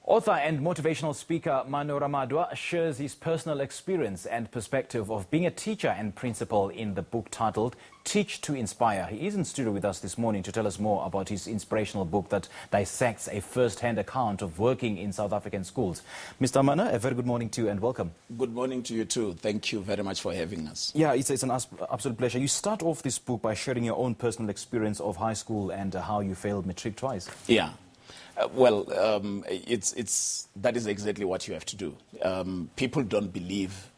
Author and motivational speaker Maano Ramadwa shares his personal experience and perspective of being a teacher and principal in the book titled Teach to Inspire. He is in studio with us this morning to tell us more about his inspirational book that dissects a first-hand account of working in South African schools. Mr. Maano, a very good morning to you and welcome. Good morning to you too. Thank you very much for having us. Yeah, it's an absolute pleasure. You start off this book by sharing your own personal experience of high school and how you failed matric twice. Yeah. That is exactly what you have to do. People don't believe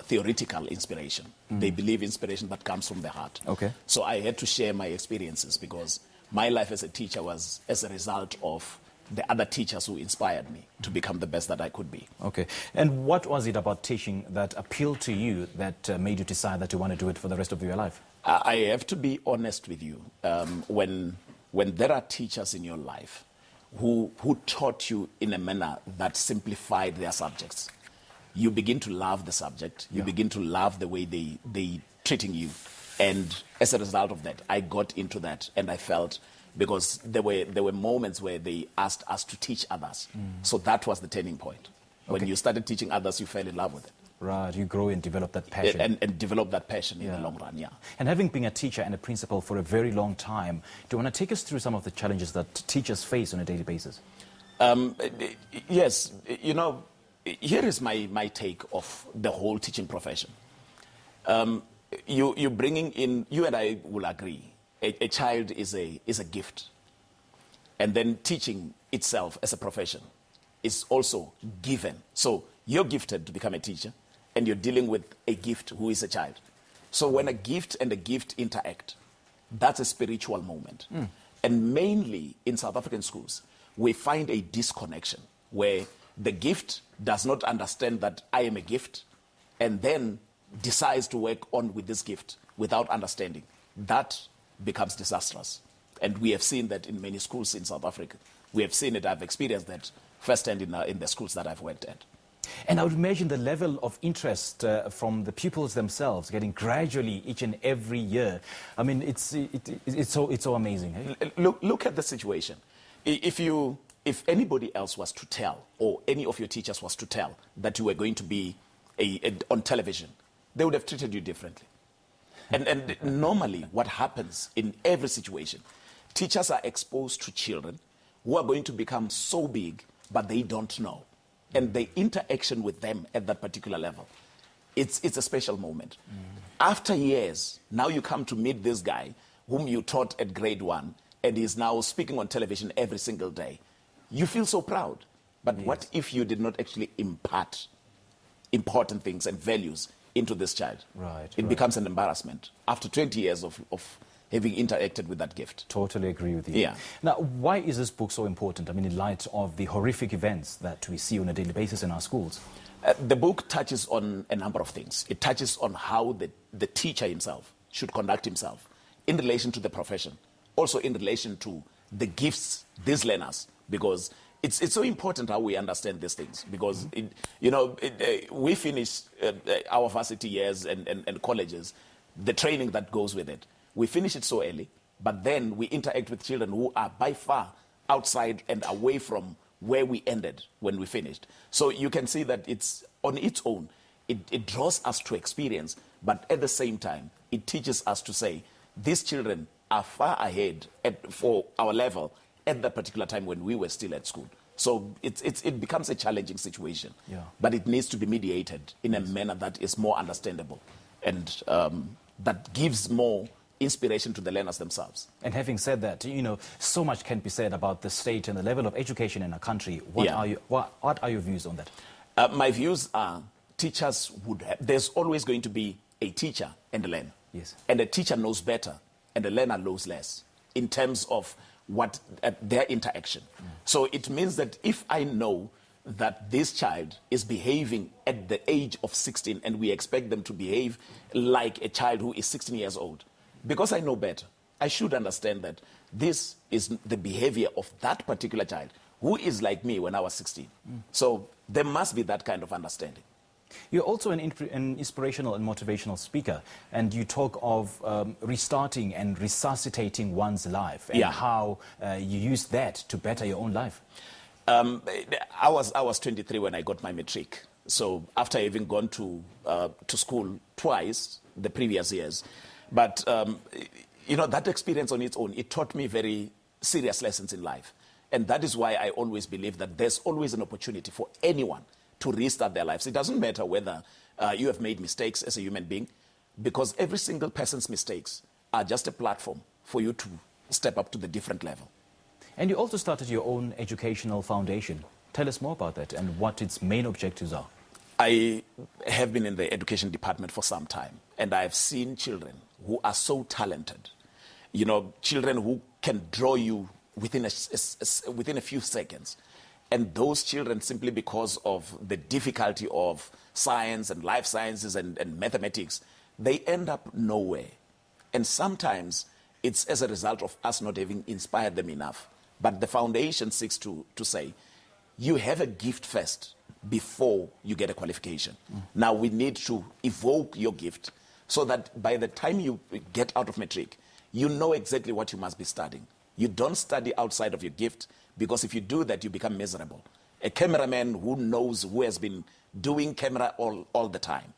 theoretical inspiration. They believe inspiration that comes from the heart. Okay. So I had to share my experiences because my life as a teacher was as a result of the other teachers who inspired me to become the best that I could be. Okay. And what was it about teaching that appealed to you that made you decide that you want to do it for the rest of your life? I have to be honest with you. When there are teachers in your life who taught you in a manner that simplified their subjects, you begin to love the subject, you begin to love the way they treating you. And as a result of that, I got into that and I felt, because there were moments where they asked us to teach others. So that was the turning point. When you started teaching others, you fell in love with it. Right, you grow and develop that passion. And develop that passion in the long run, yeah. And having been a teacher and a principal for a very long time, do you want to take us through some of the challenges that teachers face on a daily basis? Yes, you know, here is my take of the whole teaching profession. You bringing in, you and I will agree, a child is a gift. And then teaching itself as a profession is also given. So you're gifted to become a teacher, and you're dealing with a gift who is a child. So when a gift and a gift interact, that's a spiritual moment. And mainly in South African schools, we find a disconnection where the gift does not understand that I am a gift and then decides to work on with this gift without understanding. That becomes disastrous. And we have seen that in many schools in South Africa. We have seen it, I've experienced that firsthand in the schools that I've worked at. And I would imagine the level of interest from the pupils themselves getting gradually each and every year. I mean, it's so amazing. Eh? Look at the situation. If anybody else was to tell, or any of your teachers was to tell that you were going to be on television, they would have treated you differently. And normally what happens in every situation, teachers are exposed to children who are going to become so big, but they don't know. And the interaction with them at that particular level, it's a special moment. After years, now you come to meet this guy whom you taught at grade 1, and he's now speaking on television every single day. You feel so proud. But what if you did not actually impart important things and values into this child? It becomes an embarrassment after 20 years of having interacted with that gift. Totally agree with you. Yeah. Now, why is this book so important? I mean, in light of the horrific events that we see on a daily basis in our schools. The book touches on a number of things. It touches on how the teacher himself should conduct himself in relation to the profession, also in relation to the gifts, these learners, because it's so important how we understand these things, because we finish our varsity years and colleges, the training that goes with it. We finish it so early, but then we interact with children who are by far outside and away from where we ended when we finished. So you can see that it's on its own. It draws us to experience, but at the same time, it teaches us to say, these children are far ahead for our level at that particular time when we were still at school. So it becomes a challenging situation, but it needs to be mediated in a manner that is more understandable and that gives more inspiration to the learners themselves. And having said that, so much can be said about the state and the level of education in our country. What are your views on that? My views are teachers there's always going to be a teacher and a learner. Yes. And a teacher knows better and a learner knows less in terms of their interaction. So it means that if I know that this child is behaving at the age of 16 and we expect them to behave like a child who is 16 years old, because I know better, I should understand that this is the behavior of that particular child who is like me when I was 16. So there must be that kind of understanding. You're also an inspirational and motivational speaker, and you talk of restarting and resuscitating one's life and how you use that to better your own life. I was 23 when I got my matric. So after having gone to school twice the previous years, but that experience on its own, it taught me very serious lessons in life, and that is why I always believe that there's always an opportunity for anyone to restart their lives. It doesn't matter whether you have made mistakes as a human being, because every single person's mistakes are just a platform for you to step up to the different level. And you also started your own educational foundation. Tell us more about that and what its main objectives are. I have been in the education department for some time, and I have seen children who are so talented, children who can draw you within a few seconds. And those children, simply because of the difficulty of science and life sciences and mathematics, they end up nowhere. And sometimes it's as a result of us not having inspired them enough. But the foundation seeks to say, you have a gift first before you get a qualification. Now we need to evoke your gift so that by the time you get out of matric, you know exactly what you must be studying. You don't study outside of your gift, because if you do that, you become miserable. A cameraman who has been doing camera all the time,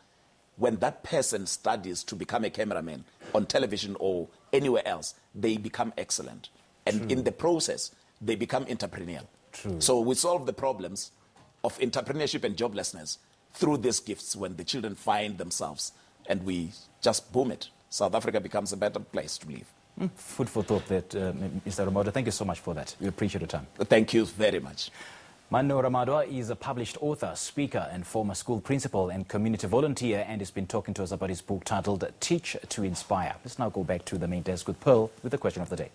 when that person studies to become a cameraman on television or anywhere else, they become excellent. And in the process, they become entrepreneurial. So we solve the problems of entrepreneurship and joblessness through these gifts when the children find themselves, and we just boom it. South Africa becomes a better place to live. Food for thought, that, Mr. Ramadwa. Thank you so much for that. We appreciate your time. Thank you very much. Maano Ramadwa is a published author, speaker, and former school principal and community volunteer, and has been talking to us about his book titled Teach to Inspire. Let's now go back to the main desk with Pearl with the question of the day.